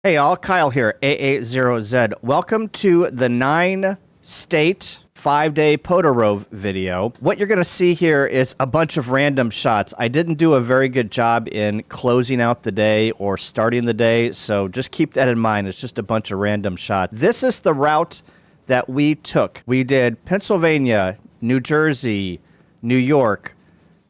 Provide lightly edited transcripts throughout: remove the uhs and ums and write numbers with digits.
Hey all, Kyle here, AA0Z. Welcome to the 9-state 5-day POTA Rove video. What you're going to see here is a bunch of random shots. I didn't do a very good job in closing out the day or starting the day, so just keep that in mind. It's just a bunch of random shots. This is the route that we took. We did Pennsylvania, New Jersey, New York,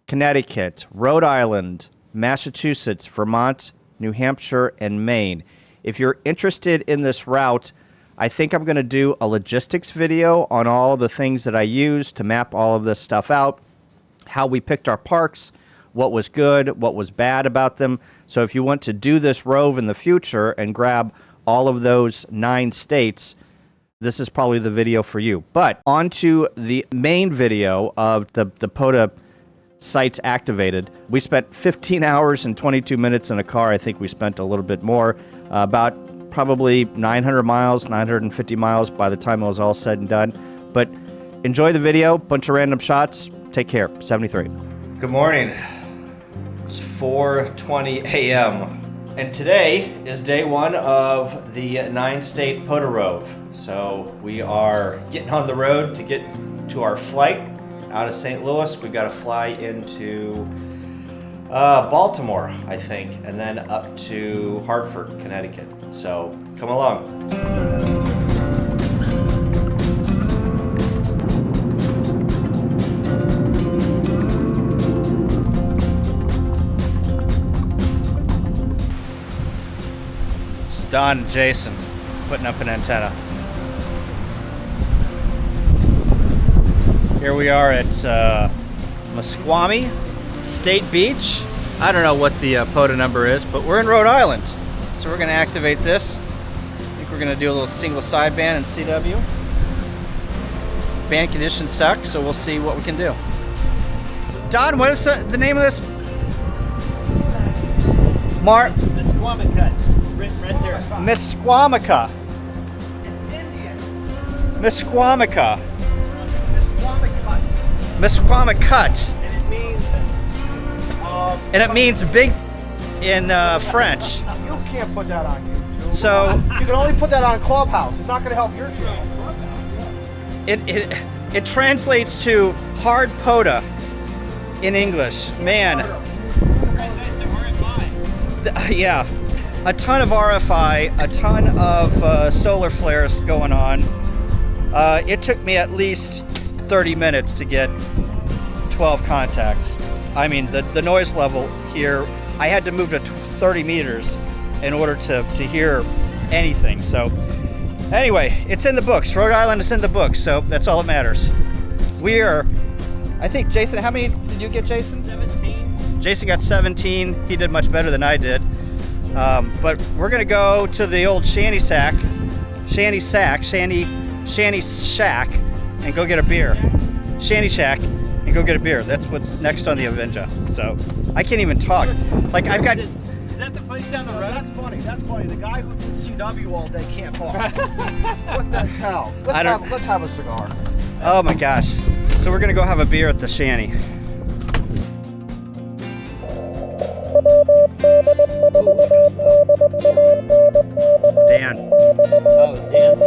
Connecticut, Rhode Island, Massachusetts, Vermont, New Hampshire, and Maine. If you're interested in this route, I think I'm going to do a logistics video on all the things that I use to map all of this stuff out, how we picked our parks, what was good, what was bad about them. So if you want to do this Rove in the future and grab all of those 9 states, this is probably the video for you. But on to the main video of the POTA sites activated. We spent 15 hours and 22 minutes in a car. I think we spent a little bit more, about probably 900 miles, 950 miles by the time it was all said and done. But enjoy the video, bunch of random shots. Take care. 73. Good morning. It's 4:20 a.m. And today is day one of the 9-state POTA Rove. So we are getting on the road to get to our flight out of St. Louis. We've got to fly into Baltimore, I think, and then up to Hartford, Connecticut. So come along. It's Don and Jason putting up an antenna. Here we are at Musqueamy State Beach. I don't know what the POTA number is, but we're in Rhode Island. So we're going to activate this. I think we're going to do a little single sideband in CW. Band conditions suck, so we'll see what we can do. Don, what is the name of this? Musqueamy. Written right there. Musqueamy. It's Indian. Musqueamy. Musqueamy. Musqueamy. And And it means big in French. You can't put that on YouTube. So You can only put that on Clubhouse. It's not going to help your show. it translates to hard POTA in English. Man, yeah, a ton of RFI, a ton of solar flares going on. It took me at least 30 minutes to get 12 contacts. I mean, the noise level here, I had to move to 30 meters in order to hear anything. So anyway, it's in the books. Rhode Island is in the books, so that's all that matters. I think, Jason, how many did you get, Jason? 17. Jason got 17. He did much better than I did. But we're going to go to the old Shanty Shack, and go get a beer. Shanty Shack. And go get a beer. That's what's next on the Avenger. So I can't even talk. Like I've got. Is that the place down the road? That's funny. That's funny. The guy who's in CW all day can't talk. What the hell? Let's have a cigar. Oh my gosh. So we're gonna go have a beer at the Shanty. Dan. Oh, it's Dan.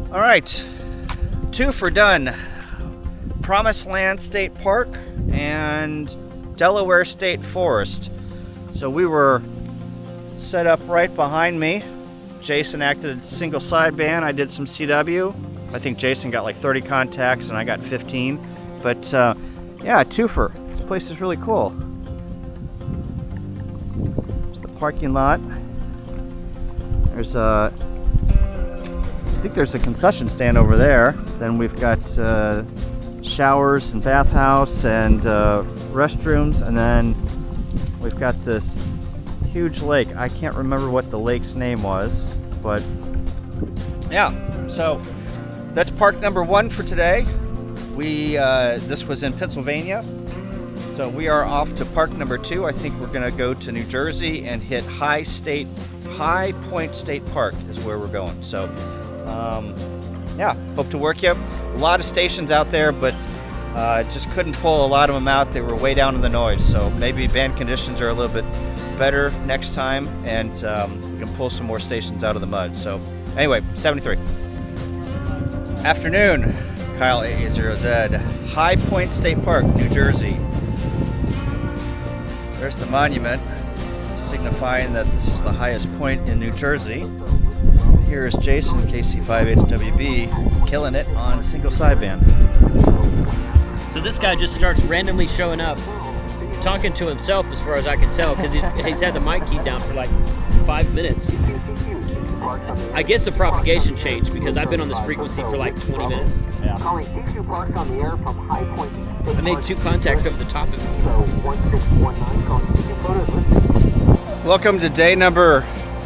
All right, 2 for done. Promised Land State Park and Delaware State Forest. So we were set up right behind me. Jason acted single sideband. I did some CW. I think Jason got like 30 contacts and I got 15. But yeah, 2fer. This place is really cool. There's the parking lot. There's I think there's a concession stand over there. Then we've got showers and bathhouse and restrooms, and then we've got this huge lake. I can't remember what the lake's name was, but yeah. So that's park number 1 for today. This was in Pennsylvania. So we are off to park number 2. I think we're gonna go to New Jersey and hit High Point State Park is where we're going. So yeah, hope to work you. A lot of stations out there, but just couldn't pull a lot of them out. They were way down in the noise. So maybe band conditions are a little bit better next time, and we can pull some more stations out of the mud. So anyway, 73. Afternoon, Kyle AA0Z, High Point State Park, New Jersey. There's the monument, signifying that this is the highest point in New Jersey. Here is Jason, KC5HWB, killing it on single sideband. So this guy just starts randomly showing up, talking to himself as far as I can tell, because he's had the mic keyed down for like 5 minutes. I guess the propagation changed because I've been on this frequency for like 20 minutes. Yeah. I made 2 contacts over the top of it. Welcome to day number,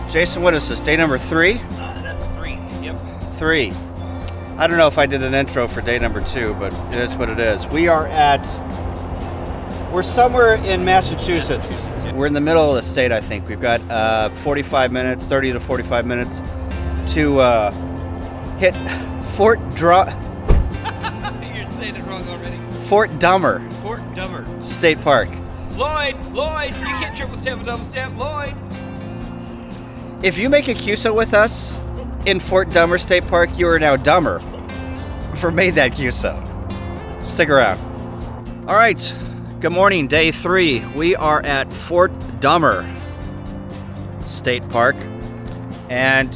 Jason, what is this, day number 3? That's 3, yep. 3. I don't know if I did an intro for day number 2, but it is what it is. We're somewhere in Massachusetts. We're in the middle of the state, I think. We've got 30 to 45 minutes to hit Fort You're saying it wrong already. Fort Dummer Fort Dummer. State Park. Lloyd, you can't triple stamp a double stamp, Lloyd. If you make a QSO with us in Fort Dummer State Park, you are now dumber for made that QSO. Stick around. All right. Good morning, day 3. We are at Fort Dummer State Park, and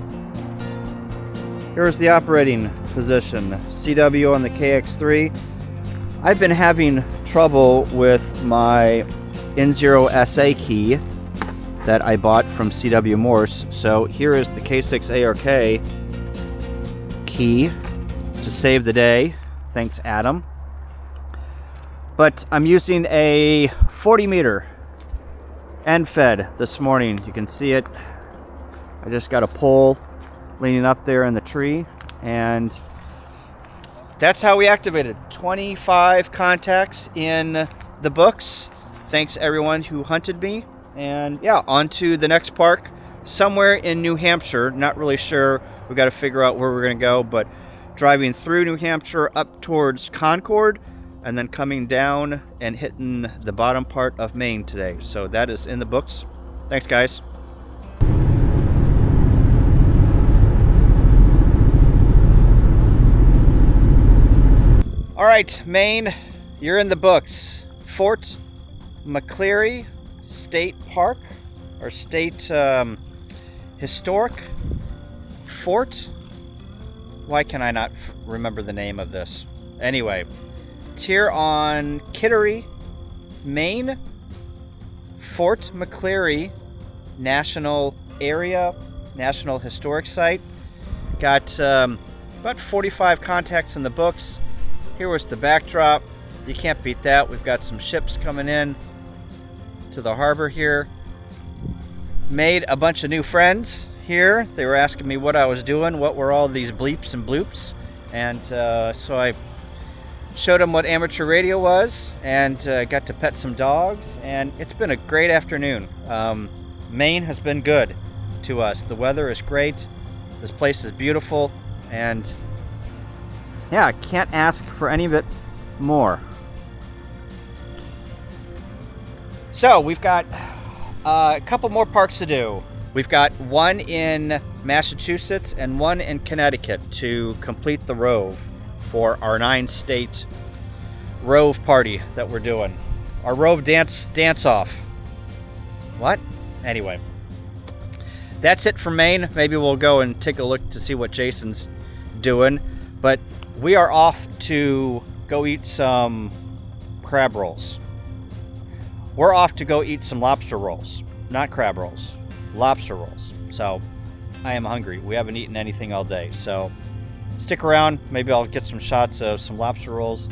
here's the operating position. CW on the KX3. I've been having trouble with my N0 SA key that I bought from CW Morse, so here is the K6ARK key to save the day. Thanks, Adam. But I'm using a 40 meter endfed this morning. You can see it. I just got a pole leaning up there in the tree, and that's how we activated 25 contacts in the books. Thanks everyone who hunted me. And yeah, on to the next park, somewhere in New Hampshire. Not really sure. We've got to figure out where we're going to go, but driving through New Hampshire up towards Concord, and then coming down and hitting the bottom part of Maine today. So that is in the books. Thanks, guys. All right, Maine, you're in the books. Fort McCleary State Park, or State Historic Fort. Why can I not remember the name of this? Anyway, it's here on Kittery, Maine. Fort McCleary National Area, National Historic Site. Got about 45 contacts in the books. Here was the backdrop. You can't beat that. We've got some ships coming in to the harbor here. Made a bunch of new friends here. They were asking me what I was doing, what were all these bleeps and bloops, and so I showed them what amateur radio was, and got to pet some dogs, and it's been a great afternoon. Maine has been good to us. The weather is great. This place is beautiful, and yeah, can't ask for any of it more. So we've got a couple more parks to do. We've got one in Massachusetts and one in Connecticut to complete the Rove for our 9-state Rove party that we're doing. Our Rove dance off. What? Anyway, that's it for Maine. Maybe we'll go and take a look to see what Jason's doing. But we are off to go eat some crab rolls. We're off to go eat some lobster rolls. Not crab rolls, lobster rolls. So I am hungry. We haven't eaten anything all day. So stick around. Maybe I'll get some shots of some lobster rolls.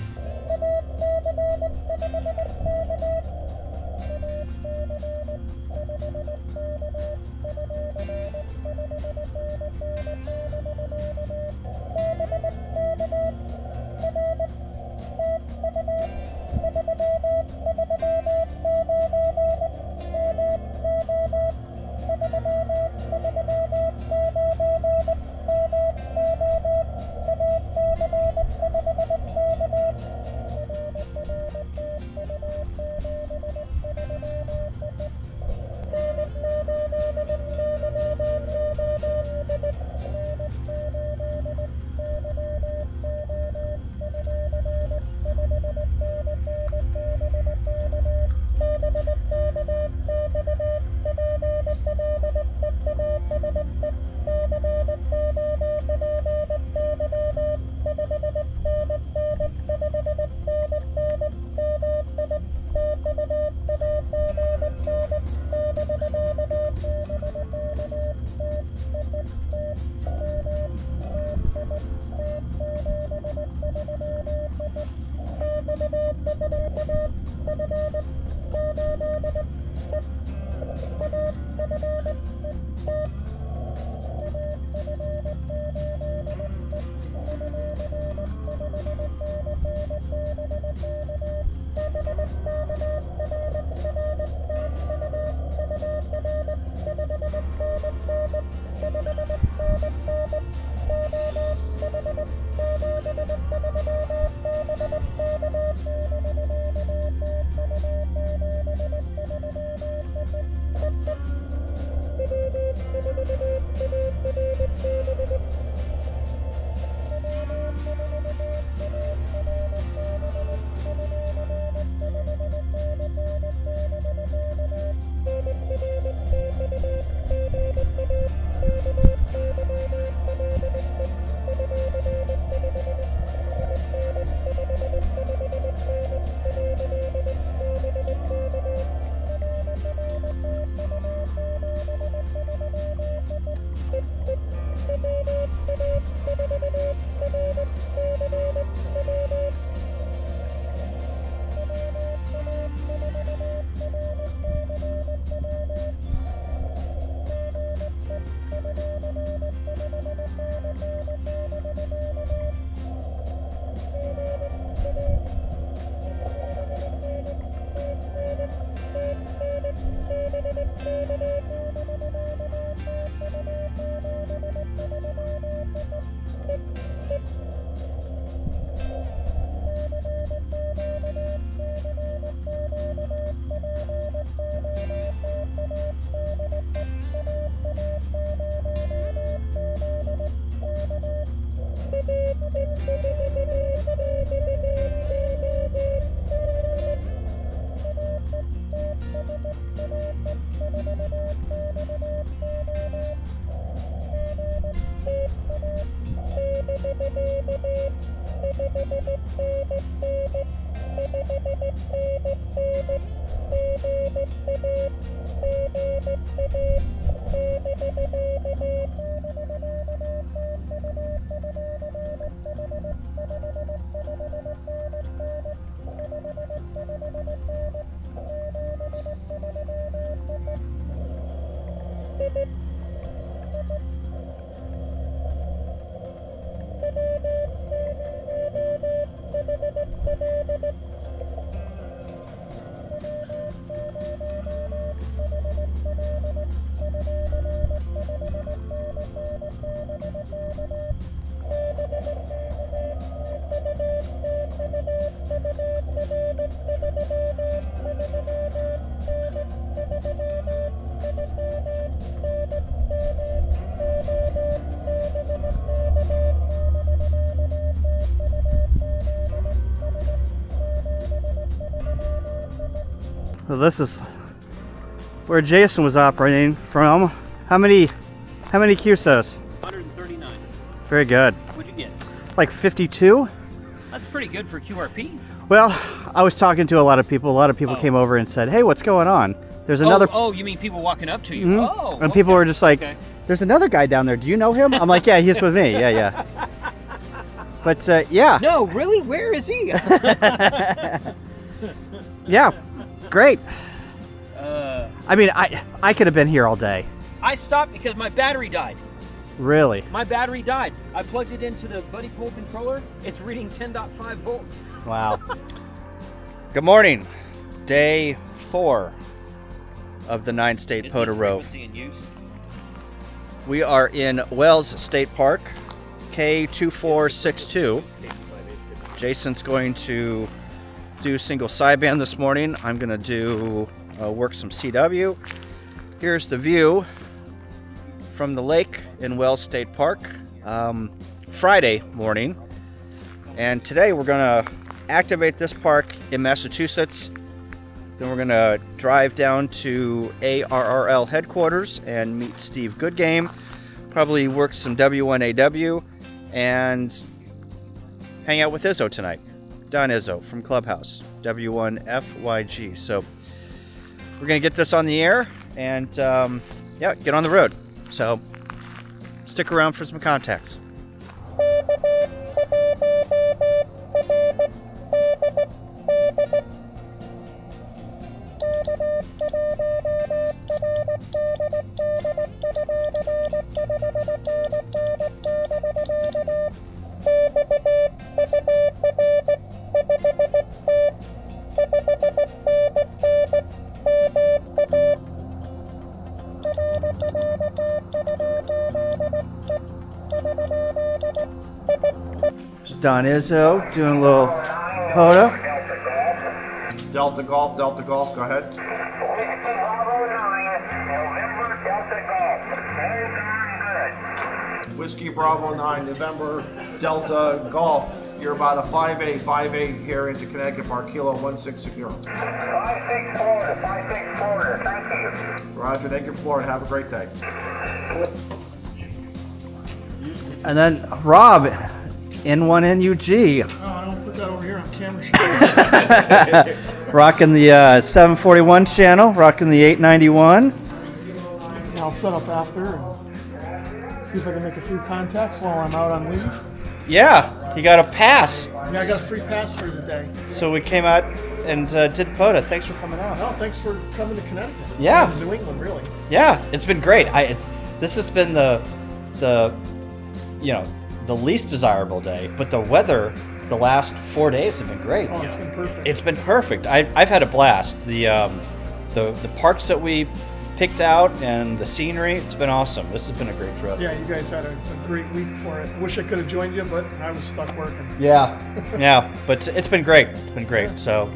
So this is where Jason was operating from. How many QSOs? 139. Very good. What'd you get? Like 52? That's pretty good for QRP. Well, I was talking to a lot of people. A lot of people came over and said, "Hey, what's going on?" There's another. Oh, you mean people walking up to you? Mm-hmm. Oh, and people were just like, okay. "There's another guy down there. Do you know him?" I'm like, "Yeah, he's with me. Yeah." But yeah. No, really? Where is he? Yeah, great. Uh, I mean, I could have been here all day. I stopped because my battery died. Really? My battery died. I plugged it into the buddy pole controller. It's reading 10.5 volts. Wow. Good morning. Day 4 of the 9-state POTA Rove. We are in Wells State Park, K2462. Jason's going to do single sideband this morning. I'm going to do work some CW. Here's the view from the lake in Wells State Park. Friday morning. And today we're going to activate this park in Massachusetts. Then we're going to drive down to ARRL headquarters and meet Steve Goodgame. Probably work some W1AW and hang out with Izzo tonight. Don Izzo from Clubhouse, W1FYG. So we're going to get this on the air and yeah, get on the road. So stick around for some contacts. Don Izzo doing a little POTA. Delta Golf, go ahead. Whiskey Bravo 9, November Delta Golf. You're about a 5'8" here into Connecticut Park, Kilo 160. 56 Florida, thank you. Roger, thank you, Florida. Have a great day. And then Rob, N1NUG. Oh, I don't put that over here on camera. Rocking the 741 channel, rocking the 891. I'll set up after and see if I can make a few contacts while I'm out on leave. Yeah, he got a pass. Yeah, I got a free pass for the day. So we came out and did POTA. Thanks for coming out. Well, thanks for coming to Connecticut. Yeah. To New England, really. Yeah, it's been great. This has been the least desirable day, but the weather the last 4 days have been great. Oh, it's been perfect. It's been perfect. I've had a blast. The parks that we picked out and the scenery, it's been awesome. This has been a great trip. Yeah, you guys had a great week for it. Wish I could have joined you, but I was stuck working. Yeah, but it's been great. It's been great. So